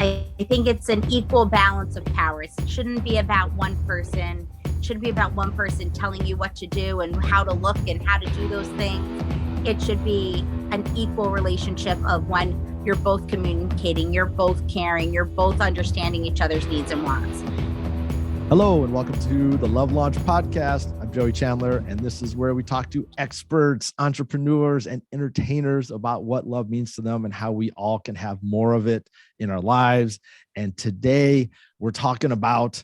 I think it's an equal balance of powers. It shouldn't be about one person. It shouldn't be about one person telling you what to do and how to look and how to do those things. It should be an equal relationship of when you're both communicating, you're both caring, you're both understanding each other's needs and wants. Hello, and welcome to the Love Launch Podcast. I'm Joey Chandler, and this is where we talk to experts, entrepreneurs, and entertainers about what love means to them and how we all can have more of it in our lives. And today we're talking about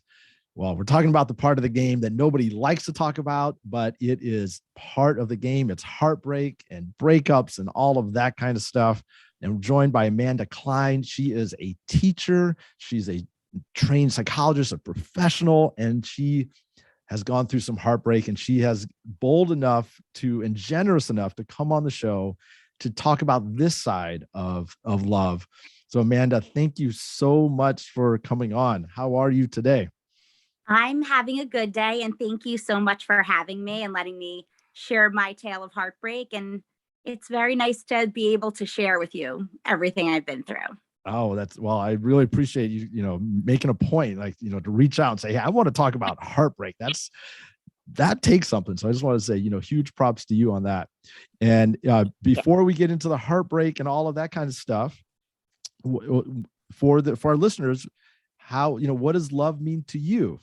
the part of the game that nobody likes to talk about, but it is part of the game. It's heartbreak and breakups and all of that kind of stuff. And we're joined by Amanda Kline. She is a teacher. She's a trained psychologist, a professional, and she has gone through some heartbreak, and she has bold enough to and generous enough to come on the show to talk about this side of love. So Amanda, thank you so much for coming on. How are you today? I'm having a good day, and thank you so much for having me and letting me share my tale of heartbreak. And it's very nice to be able to share with you everything I've been through. Oh, I really appreciate you, making a point, to reach out and say, hey, I want to talk about heartbreak. That takes something. So I just want to say, huge props to you on that. And before we get into the heartbreak and all of that kind of stuff, for our listeners, what does love mean to you?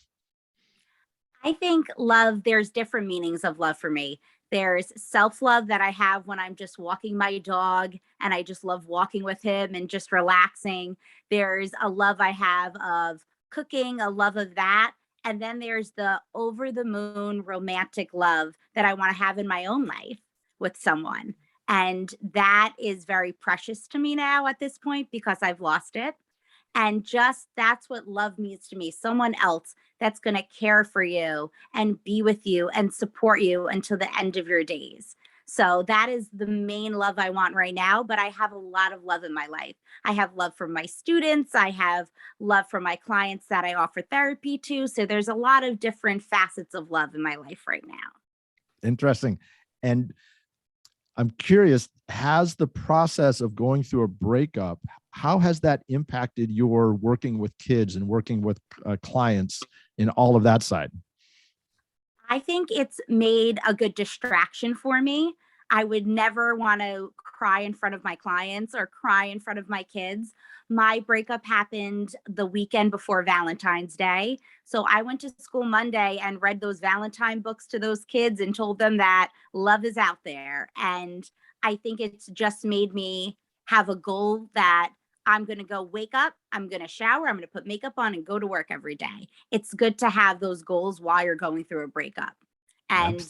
I think love, there's different meanings of love for me. There's self-love that I have when I'm just walking my dog and I just love walking with him and just relaxing. There's a love I have of cooking, a love of that. And then there's the over the moon romantic love that I want to have in my own life with someone. And that is very precious to me now at this point because I've lost it. And just that's what love means to me. Someone else that's going to care for you and be with you and support you until the end of your days. So that is the main love I want right now. But I have a lot of love in my life. I have love for my students. I have love for my clients that I offer therapy to. So there's a lot of different facets of love in my life right now. Interesting. And I'm curious, has the process of going through a breakup, how has that impacted your working with kids and working with clients in all of that side? I think it's made a good distraction for me. I would never want to cry in front of my clients or cry in front of my kids. My breakup happened the weekend before Valentine's Day. So I went to school Monday and read those Valentine books to those kids and told them that love is out there. And I think it's just made me have a goal that I'm going to go wake up, I'm going to shower, I'm going to put makeup on and go to work every day. It's good to have those goals while you're going through a breakup. And,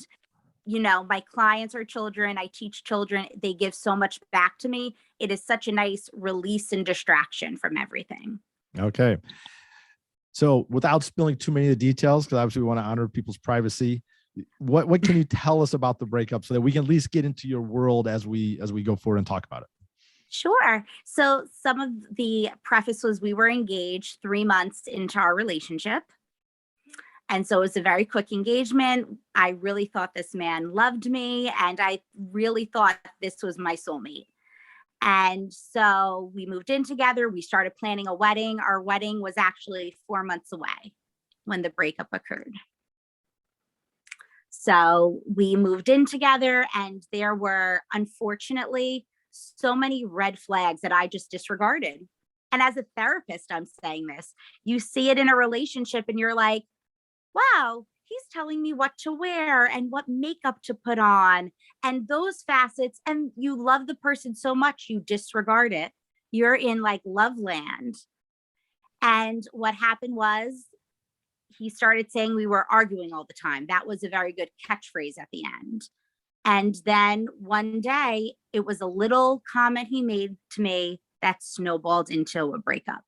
my clients are children. I teach children. They give so much back to me. It is such a nice release and distraction from everything. Okay. So without spilling too many of the details, because obviously we want to honor people's privacy, what can you tell us about the breakup so that we can at least get into your world as we go forward and talk about it? Sure. So some of the preface was we were engaged 3 months into our relationship. And so it was a very quick engagement. I really thought this man loved me, and I really thought this was my soulmate. And so we moved in together. We started planning a wedding. Our wedding was actually 4 months away when the breakup occurred. So we moved in together, and there were, unfortunately, so many red flags that I just disregarded. And as a therapist, I'm saying this, you see it in a relationship and you're like, wow, he's telling me what to wear and what makeup to put on and those facets. And you love the person so much, you disregard it. You're in like love land. And what happened was he started saying we were arguing all the time. That was a very good catchphrase at the end. And then one day it was a little comment he made to me that snowballed into a breakup.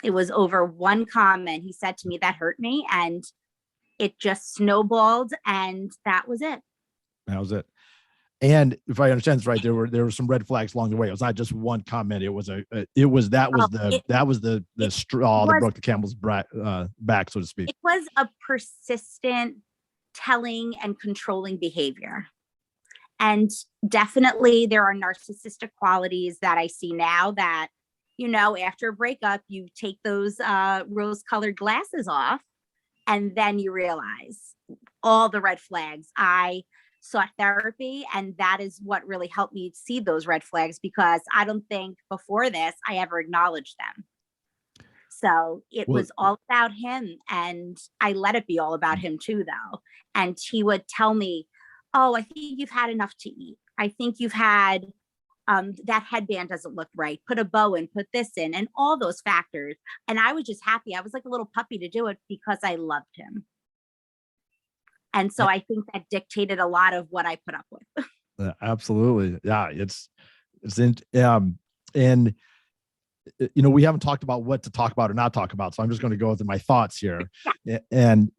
It was over one comment he said to me that hurt me, and it just snowballed, and that was it. That was it. And if I understand this right, there were some red flags along the way. It was not just one comment. It was the straw that broke the camel's back, so to speak. It was a persistent telling and controlling behavior. And definitely there are narcissistic qualities that I see now that after a breakup, you take those rose colored glasses off, and then you realize all the red flags. I sought therapy, and that is what really helped me see those red flags, because I don't think before this I ever acknowledged them. So it Well, was all about him, and I let it be all about him too, though. And he would tell me, "Oh, I think you've had enough to eat. I think you've had that headband doesn't look right. Put a bow in, put this in," and all those factors. And I was just happy. I was like a little puppy to do it because I loved him. And so I think that dictated a lot of what I put up with. absolutely. Yeah. It's in, and we haven't talked about what to talk about or not talk about. So I'm just going to go with my thoughts here. And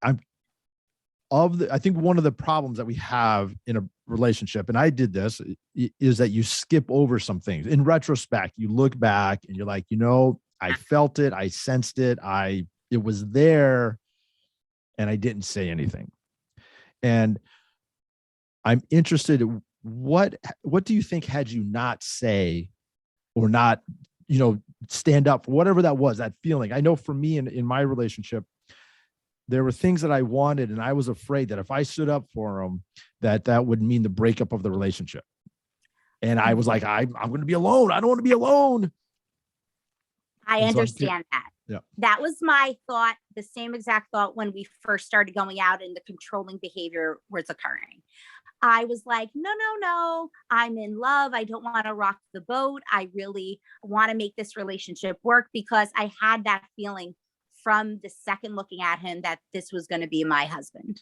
I think one of the problems that we have in a relationship, and I did this, is that you skip over some things. In retrospect, you look back and you're like, I felt it, I sensed it, it was there, and I didn't say anything. And I'm interested, what do you think, had you not say or not, stand up for whatever that was, that feeling? I know for me in my relationship, there were things that I wanted, and I was afraid that if I stood up for them, that would mean the breakup of the relationship. And I was like, I'm going to be alone. I don't want to be alone. I And so understand that. Yeah. That was my thought, the same exact thought when we first started going out and the controlling behavior was occurring. I was like, no, no, no, I'm in love. I don't want to rock the boat. I really want to make this relationship work, because I had that feeling from the second looking at him that this was going to be my husband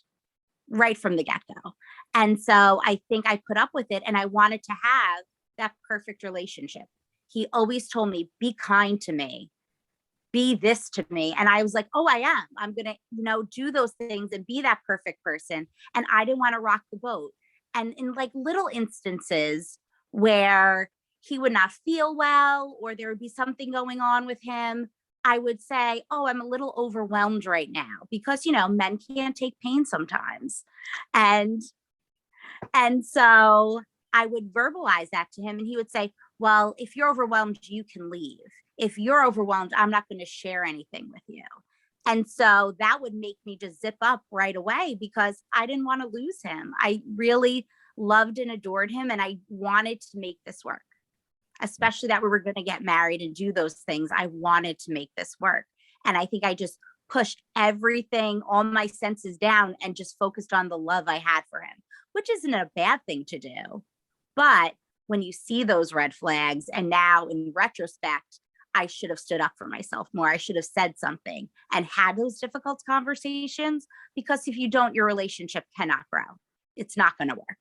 right from the get-go. And so I think I put up with it, and I wanted to have that perfect relationship. He always told me, be kind to me, be this to me. And I was like, oh, I am. I'm going to, do those things and be that perfect person. And I didn't want to rock the boat. And in like little instances where he would not feel well, or there would be something going on with him, I would say, oh, I'm a little overwhelmed right now, because, men can't take pain sometimes. And so I would verbalize that to him, and he would say, well, if you're overwhelmed, you can leave. If you're overwhelmed, I'm not going to share anything with you. And so that would make me just zip up right away, because I didn't want to lose him. I really loved and adored him, and I wanted to make this work, especially that we were going to get married and do those things. I wanted to make this work. And I think I just pushed everything, all my senses down, and just focused on the love I had for him, which isn't a bad thing to do. But when you see those red flags, and now in retrospect, I should have stood up for myself more. I should have said something and had those difficult conversations, because if you don't, your relationship cannot grow. It's not going to work.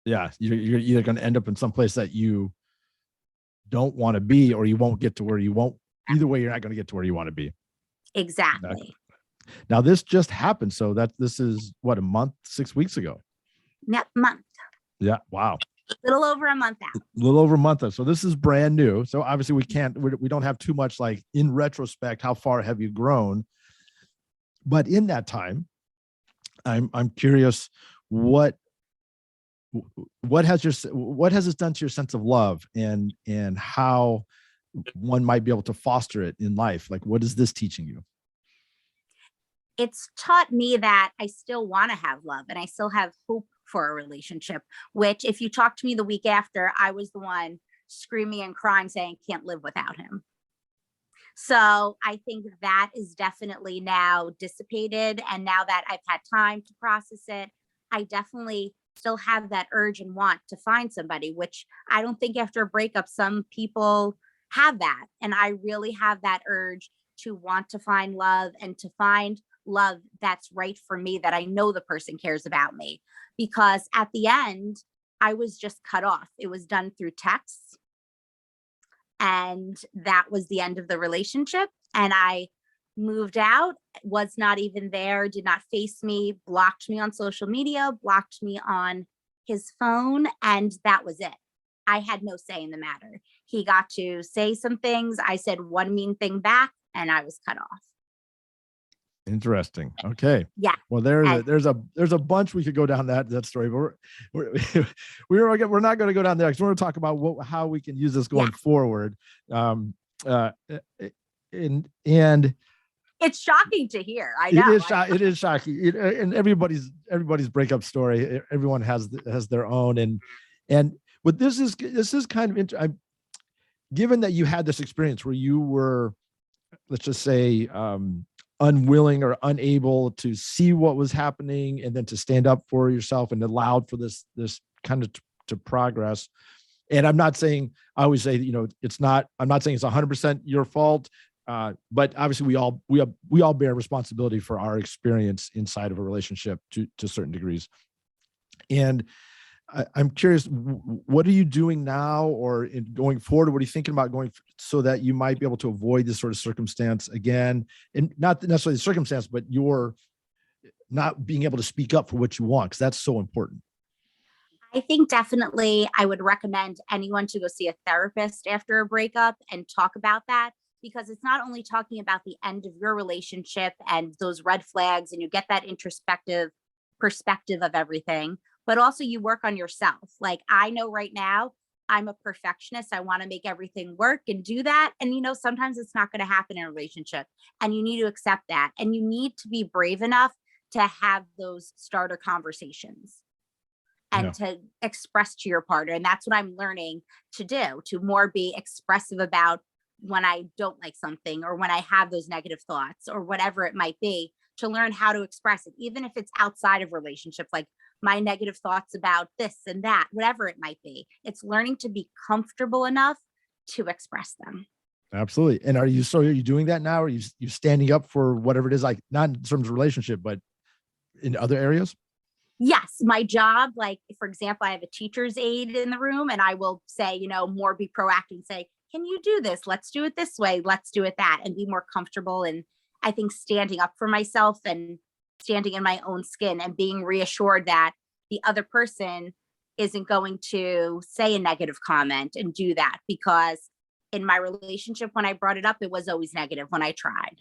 Yeah. You're either going to end up in some place that you don't want to be, or you won't get to where you won't. Either way, you're not going to get to where you want to be. Exactly. Now, this just happened. So this is what, a month, 6 weeks ago? Yep, month. Yeah. Wow. A little over a month out. A little over a month. So this is brand new. So obviously we don't have too much, like, in retrospect, how far have you grown? But in that time, I'm curious, what has this done to your sense of love, and how one might be able to foster it in life? Like, what is this teaching you? It's taught me that I still want to have love, and I still have hope for a relationship, which, if you talked to me the week after, I was the one screaming and crying saying can't live without him. So I think that is definitely now dissipated. And now that I've had time to process it, I definitely still have that urge and want to find somebody, which I don't think after a breakup, some people have that. And I really have that urge to want to find love, and to find love that's right for me, that I know the person cares about me. Because at the end, I was just cut off. It was done through texts, and that was the end of the relationship. And I moved out, was not even there, did not face me, blocked me on social media, blocked me on his phone, and that was it. I had no say in the matter. He got to say some things. I said one mean thing back, and I was cut off. Interesting. Okay. Yeah. Well, And there's a bunch we could go down that story, but we're not going to go down there because we're going to talk about how we can use this going forward. Um, uh, and it's shocking to hear. I it know. is it is shocking. And everybody's breakup story. Everyone has their own, and but this is kind of given that you had this experience where you were, let's just say, unwilling or unable to see what was happening and then to stand up for yourself and allowed for this kind of to progress. And I'm not saying, I always say, I'm not saying it's 100% your fault, but obviously we all bear responsibility for our experience inside of a relationship to certain degrees. And I'm curious, what are you doing now, or in going forward? What are you thinking about going so that you might be able to avoid this sort of circumstance again? And not necessarily the circumstance, but you're not being able to speak up for what you want, because that's so important. I think definitely I would recommend anyone to go see a therapist after a breakup and talk about that, because it's not only talking about the end of your relationship and those red flags, and you get that introspective perspective of everything, but also you work on yourself. Like, I know right now I'm a perfectionist. I want to make everything work and do that. And, sometimes it's not going to happen in a relationship, and you need to accept that. And you need to be brave enough to have those starter conversations Yeah. and to express to your partner. And that's what I'm learning to do, to more be expressive about when I don't like something, or when I have those negative thoughts, or whatever it might be, to learn how to express it, even if it's outside of relationships, like my negative thoughts about this and that, whatever it might be. It's learning to be comfortable enough to express them. Absolutely. And are you doing that now? Are you standing up for whatever it is, like not in terms of relationship, but in other areas? Yes, my job, like, for example, I have a teacher's aide in the room, and I will say, more be proactive and say, can you do this? Let's do it this way. Let's do it that, and be more comfortable. And I think standing up for myself and standing in my own skin and being reassured that the other person isn't going to say a negative comment and do that, because in my relationship, when I brought it up, it was always negative when I tried.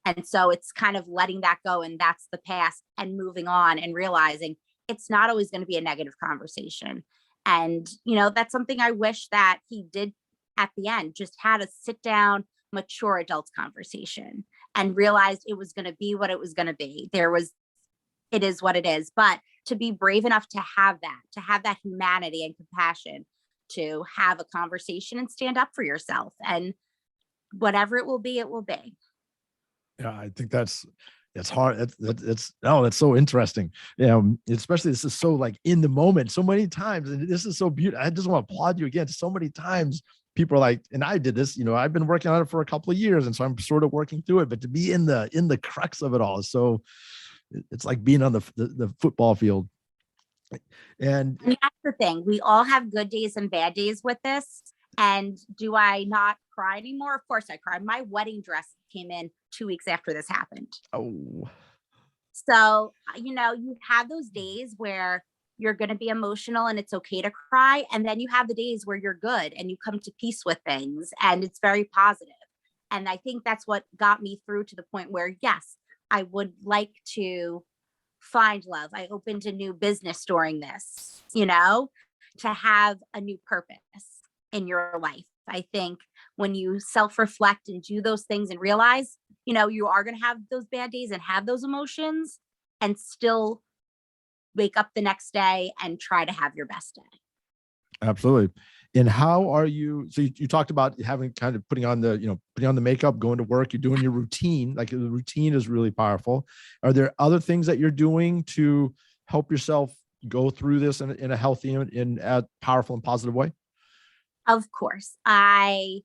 And so it's kind of letting that go, and that's the past, and moving on and realizing it's not always going to be a negative conversation. And, that's something I wish that he did at the end, just had a sit down, mature adult conversation, and realized it was going to be what it was going to be. It is what it is. But to be brave enough to have that humanity and compassion, to have a conversation and stand up for yourself, and whatever it will be, it will be. Yeah, I think that's hard. That's so interesting. Especially this is so like in the moment so many times, and this is so beautiful. I just want to applaud you again. So many times people are like, and I did this, I've been working on it for a couple of years, and so I'm sort of working through it. But to be in the crux of it all is so, it's like being on the football field. And that's the thing. We all have good days and bad days with this. And do I not cry anymore? Of course I cried. My wedding dress came in 2 weeks after this happened. oh, So, you have those days where you're going to be emotional and it's okay to cry. And then you have the days where you're good and you come to peace with things and it's very positive. And I think that's what got me through to the point where, yes, I would like to find love. I opened a new business during this, to have a new purpose in your life. I think when you self-reflect and do those things and realize, you are going to have those bad days and have those emotions, and still wake up the next day and try to have your best day. absolutely. And how are you? So you talked about having kind of putting on the makeup, going to work, you're doing your routine. Like the routine is really powerful. Are there other things that you're doing to help yourself go through this in a healthy and in a powerful and positive way? Of course. I,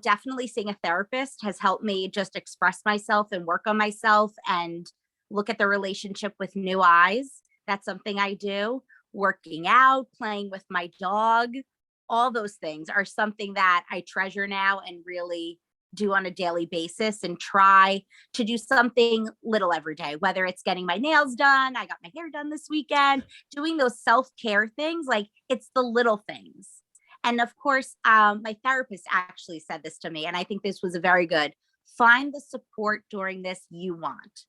definitely seeing a therapist has helped me just express myself and work on myself and look at the relationship with new eyes. That's something I do. Working out, playing with my dog, all those things are something that I treasure now and really do on a daily basis, and try to do something little every day, whether it's getting my nails done. I got my hair done this weekend, doing those self-care things. Like, it's the little things. And of course, my therapist actually said this to me, and I think this was a very good: find the support during this you want.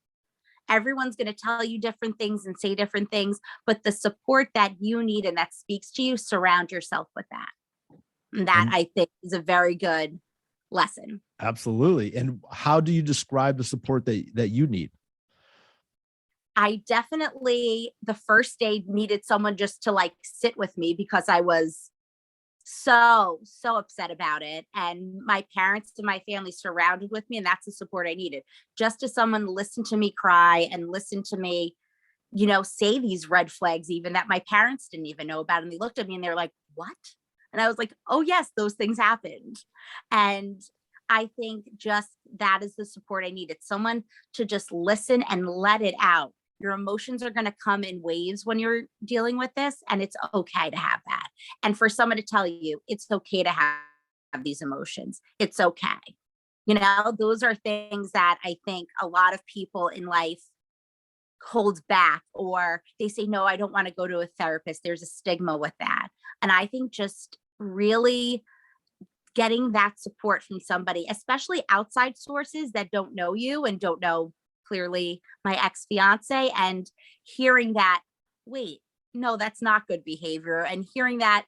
Everyone's going to tell you different things and say different things, but the support that you need and that speaks to you, surround yourself with that. And that And I think is a very good lesson. absolutely. And how do you describe the support that you need? I definitely, the first day, needed someone just to like sit with me because I was so upset about it. And my parents and my family surrounded with me, and that's the support I needed. Just to someone listen to me cry and listen to me, say these red flags, even that my parents didn't even know about. And they looked at me and they're like, what? And I was like, oh, yes, those things happened. And I think just that is the support I needed, someone to just listen and let it out. Your emotions are going to come in waves when you're dealing with this, and it's okay to have that. And for someone to tell you it's okay to have these emotions, it's okay. Those are things that I think a lot of people in life hold back, or they say, no, I don't want to go to a therapist. There's a stigma with that. And I think just really getting that support from somebody, especially outside sources that don't know you and don't know clearly my ex-fiance, and hearing that, wait, no, that's not good behavior. And hearing that,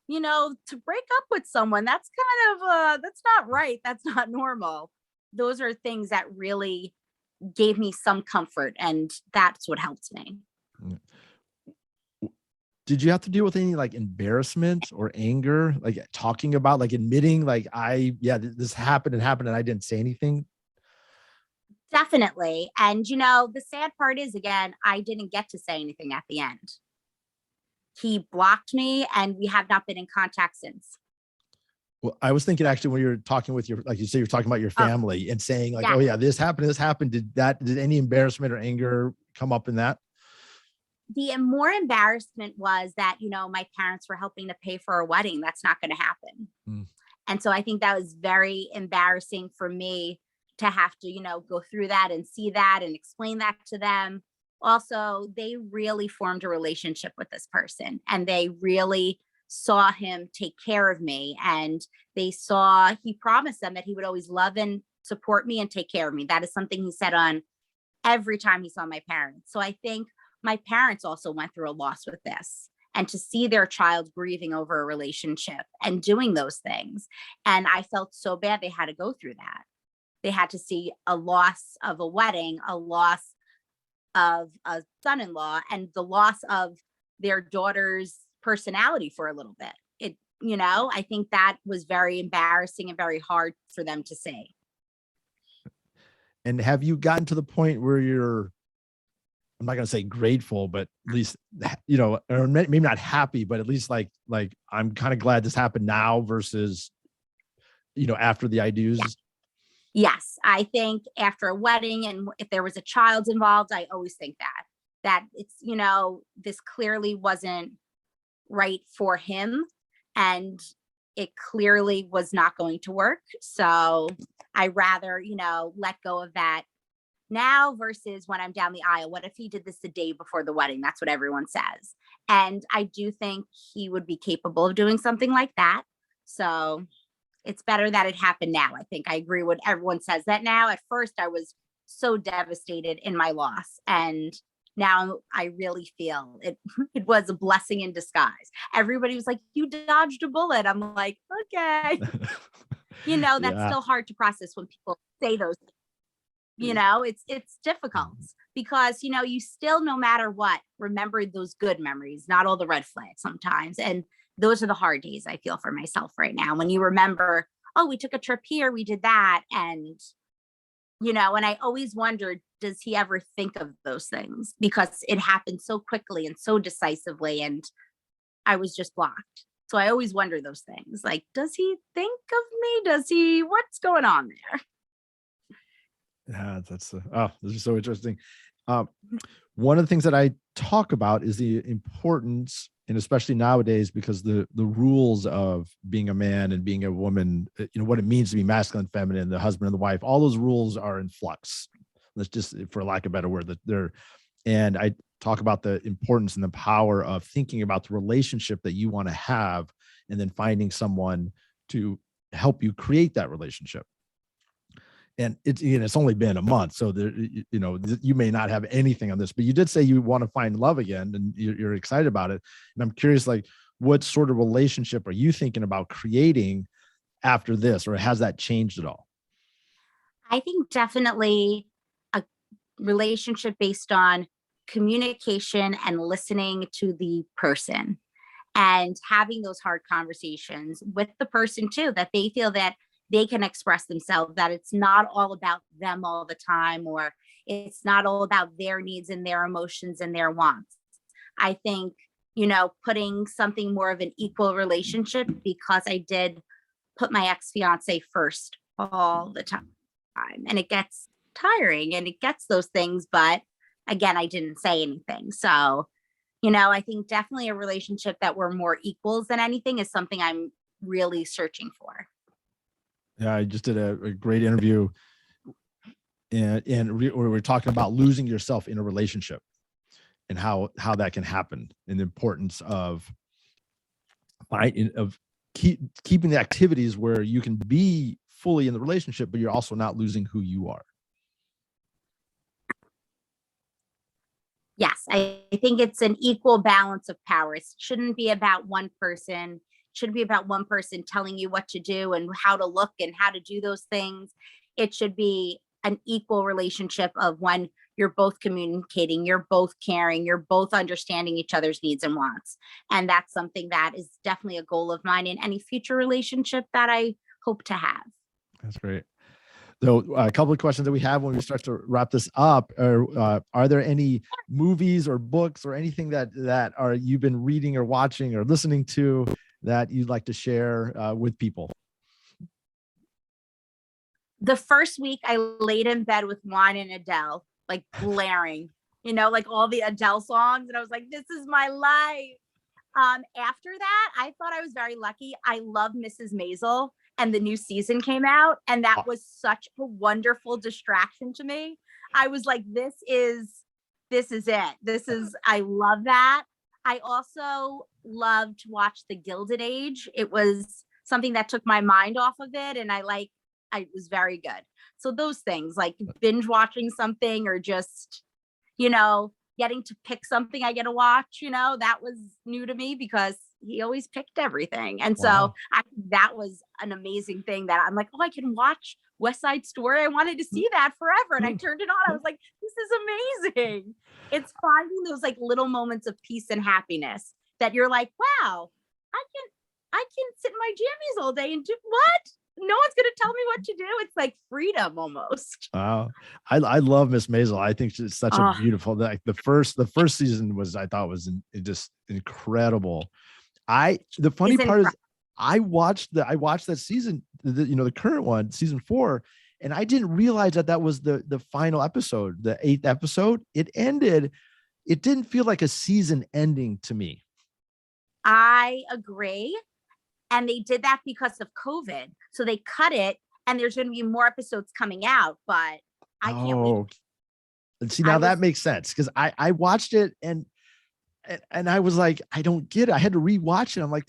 to break up with someone, that's kind of, that's not right. That's not normal. Those are things that really gave me some comfort. And that's what helped me. Mm. Did you have to deal with any like embarrassment or anger, like talking about, like admitting, like, this happened and happened and I didn't say anything? Definitely. And, the sad part is, again, I didn't get to say anything at the end. He blocked me and we have not been in contact since. Well, I was thinking actually when you're talking with like you say, you're talking about your Oh, family and saying like, yeah. oh yeah, this happened, this happened. Did any embarrassment or anger come up in that? The more embarrassment was that, my parents were helping to pay for a wedding. That's not going to happen. Mm. And so I think that was very embarrassing for me to have to, go through that and see that and explain that to them. Also, they really formed a relationship with this person, and they really saw him take care of me. And he promised them that he would always love and support me and take care of me. That is something he said on every time he saw my parents. So I think my parents also went through a loss with this, and to see their child grieving over a relationship and doing those things. And I felt so bad they had to go through that. They had to see a loss of a wedding, a loss of a son-in-law, and the loss of their daughter's personality for a little bit. I think that was very embarrassing and very hard for them to see. And have you gotten to the point where I'm not going to say grateful, but at least, or maybe not happy, but at least like I'm kind of glad this happened now versus, after the I do's? Yeah. Yes, I think after a wedding, and if there was a child involved, I always think that it's, this clearly wasn't right for him, and it clearly was not going to work. So I rather, let go of that now versus when I'm down the aisle. What if he did this the day before the wedding? That's what everyone says. And I do think he would be capable of doing something like that. So it's better that it happened now. I think I agree with everyone says that now. At first, I was so devastated in my loss. And now I really feel it, it was a blessing in disguise. Everybody was like, you dodged a bullet. I'm like, okay. That's Yeah. still hard to process when people say those things. It's difficult because, you still, no matter what, remember those good memories, not all the red flags sometimes. And those are the hard days I feel for myself right now. When you remember, oh, we took a trip here, we did that. And, and I always wondered, does he ever think of those things? Because it happened so quickly and so decisively, and I was just blocked. So I always wonder those things. Like, does he think of me? What's going on there? Yeah, this is so interesting. One of the things that I talk about is the importance, and especially nowadays, because the rules of being a man and being a woman, what it means to be masculine, feminine, the husband and the wife, all those rules are in flux. Let's just, for lack of a better word, and I talk about the importance and the power of thinking about the relationship that you want to have, and then finding someone to help you create that relationship. and it's only been a month, so there, you may not have anything on this, but you did say you want to find love again, and you're excited about it. And I'm curious, like, what sort of relationship are you thinking about creating after this, or has that changed at all? I think definitely a relationship based on communication and listening to the person and having those hard conversations with the person too, that they feel that they can express themselves, that it's not all about them all the time, or it's not all about their needs and their emotions and their wants. I think, putting something more of an equal relationship, because I did put my ex fiance first all the time. And it gets tiring and it gets those things. But again, I didn't say anything. So, I think definitely a relationship that we're more equals than anything is something I'm really searching for. Yeah, I just did a great interview, and where we're talking about losing yourself in a relationship and how that can happen, and the importance of keeping the activities where you can be fully in the relationship, but you're also not losing who you are. Yes, I think it's an equal balance of power. It shouldn't be about one person. It shouldn't be about one person telling you what to do and how to look and how to do those things. It should be an equal relationship of when you're both communicating, you're both caring, you're both understanding each other's needs and wants. And that's something that is definitely a goal of mine in any future relationship that I hope to have. That's great. So a couple of questions that we have when we start to wrap this up are there any movies or books or anything that you've been reading or watching or listening to that you'd like to share with people? The first week I laid in bed with wine and Adele, like blaring, like all the Adele songs. And I was like, this is my life. After that, I thought I was very lucky. I love Mrs. Maisel, and the new season came out, and that was such a wonderful distraction to me. I was like, this is it. I love that. I also loved to watch The Gilded Age. It was something that took my mind off of it, and it was very good. So those things, like binge watching something, or just, getting to pick something I get to watch, that was new to me because he always picked everything. And so that was an amazing thing that I'm like, oh, I can watch West Side Story. I wanted to see that forever. And I turned it on. I was like, this is amazing. It's finding those like little moments of peace and happiness that you're like, wow, I can sit in my jammies all day and do what? No one's going to tell me what to do. It's like freedom almost. Wow. I love Miss Maisel. I think she's such a beautiful, like the first season I thought was just incredible. The funny part is I watched that season, the current one, season 4, and I didn't realize that was the final episode, the 8th episode. It ended. It didn't feel like a season ending to me. I agree. And they did that because of COVID. So they cut it, and there's going to be more episodes coming out, but I can't wait. And see, now that makes sense, because I watched it and I was like, I don't get it. I had to rewatch it. I'm like,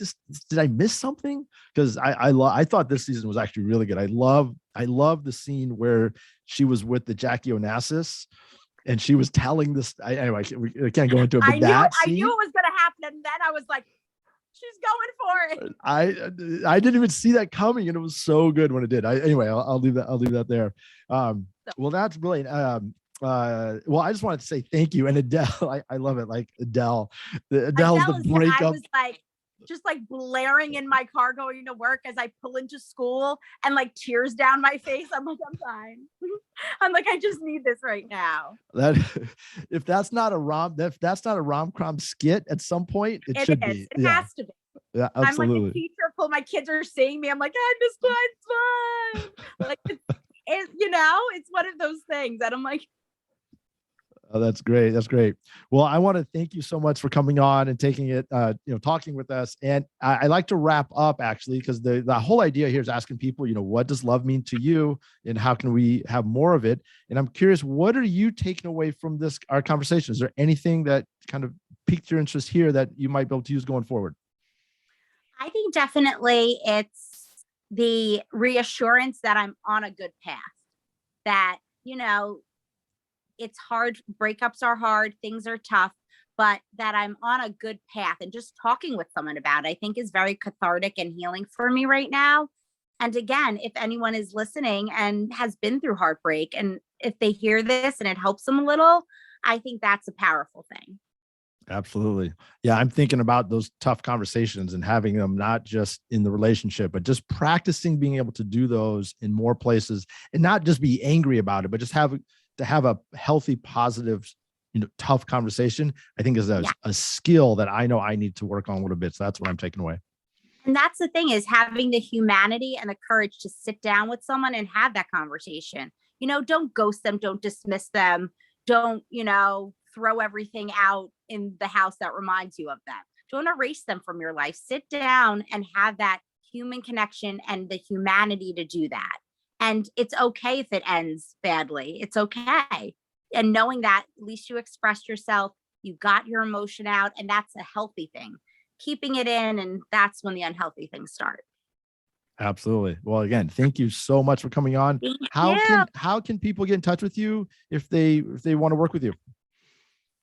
did I miss something? Because I thought this season was actually really good. I love the scene where she was with the Jackie Onassis and she was telling this. Anyway, we can't go into it. But I knew it was going to happen, and then I was like, she's going for it. I didn't even see that coming, and it was so good when it did. Anyway, I'll leave that there. Well, that's brilliant. Well, I just wanted to say thank you. And Adele, I love it. Like Adele's the breakup. I was like, just like blaring in my car going to work as I pull into school, and like tears down my face. I'm like, I'm fine. I'm like, I just need this right now. If that's not a rom-com skit at some point, it should be. It has to be. Yeah, absolutely. I'm like a teacher. My kids are seeing me. I'm like, I just fine. Like, it's one of those things that I'm like. Oh, that's great. That's great. Well, I want to thank you so much for coming on and taking it, talking with us. And I like to wrap up, actually, because the whole idea here is asking people, what does love mean to you, and how can we have more of it? And I'm curious, what are you taking away from our conversation? Is there anything that kind of piqued your interest here that you might be able to use going forward? I think definitely it's the reassurance that I'm on a good path. that, it's hard. Breakups are hard. Things are tough, but that I'm on a good path, and just talking with someone about it, I think is very cathartic and healing for me right now. And again, if anyone is listening and has been through heartbreak, and if they hear this and it helps them a little, I think that's a powerful thing. Absolutely. Yeah, I'm thinking about those tough conversations and having them not just in the relationship, but just practicing being able to do those in more places and not just be angry about it, but just have a healthy, positive, tough conversation. I think is Yeah. a skill that I know I need to work on a little bit. So that's what I'm taking away. And that's the thing, is having the humanity and the courage to sit down with someone and have that conversation. Don't ghost them, don't dismiss them, don't, throw everything out in the house that reminds you of them. Don't erase them from your life. Sit down and have that human connection and the humanity to do that. And it's okay if it ends badly. It's okay. And knowing that at least you expressed yourself, you got your emotion out, and that's a healthy thing. Keeping it in, and that's when the unhealthy things start. Absolutely. Well, again, thank you so much for coming on. Thank How you. can people get in touch with you if they want to work with you?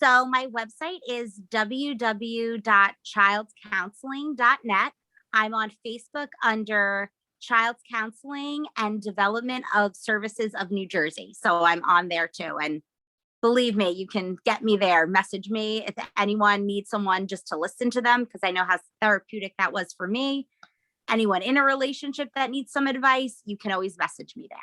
So my website is www.childscounseling.net. I'm on Facebook under Child's Counseling and Development of Services of New Jersey. So I'm on there too. And believe me, you can get me there. Message me if anyone needs someone just to listen to them, because I know how therapeutic that was for me. Anyone in a relationship that needs some advice, you can always message me there.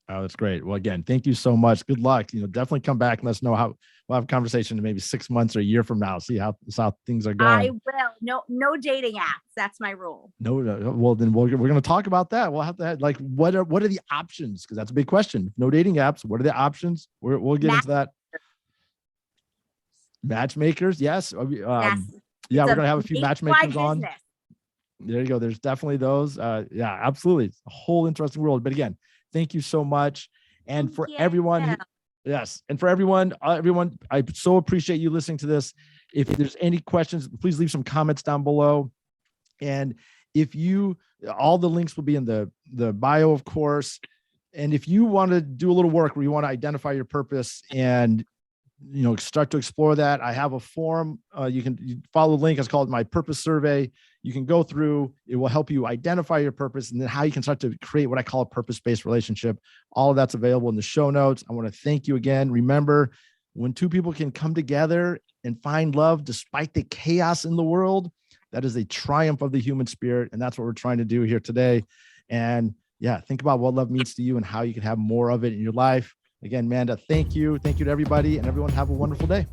Oh, that's great. Well, again, thank you so much. Good luck. Definitely come back and let us know how we'll have a conversation in maybe 6 months or a year from now. See how things are I going. will. No dating apps. That's my rule. No, well, then we're going to talk about that. We'll have to have, like, what are the options? Because that's a big question. No dating apps. What are the options? We'll get into that. Matchmakers. Yes. Yes. Yeah, It's we're going to have a few matchmakers on. business. There you go. There's definitely those. Yeah, absolutely. It's a whole interesting world. But again, thank you so much. And Thank for you. everyone, yes. And for everyone, I so appreciate you listening to this. If there's any questions, please leave some comments down below. And all the links will be in the bio, of course. And if you want to do a little work where you want to identify your purpose and start to explore that, I have a form. You follow the link. It's called My Purpose Survey. You can go through. It will help you identify your purpose and then how you can start to create what I call a purpose-based relationship. All of that's available in the show notes. I want to thank you again. Remember, when two people can come together and find love despite the chaos in the world, that is a triumph of the human spirit. And that's what we're trying to do here today. And yeah, think about what love means to you and how you can have more of it in your life. Again, Amanda, thank you. Thank you to everybody, and everyone have a wonderful day.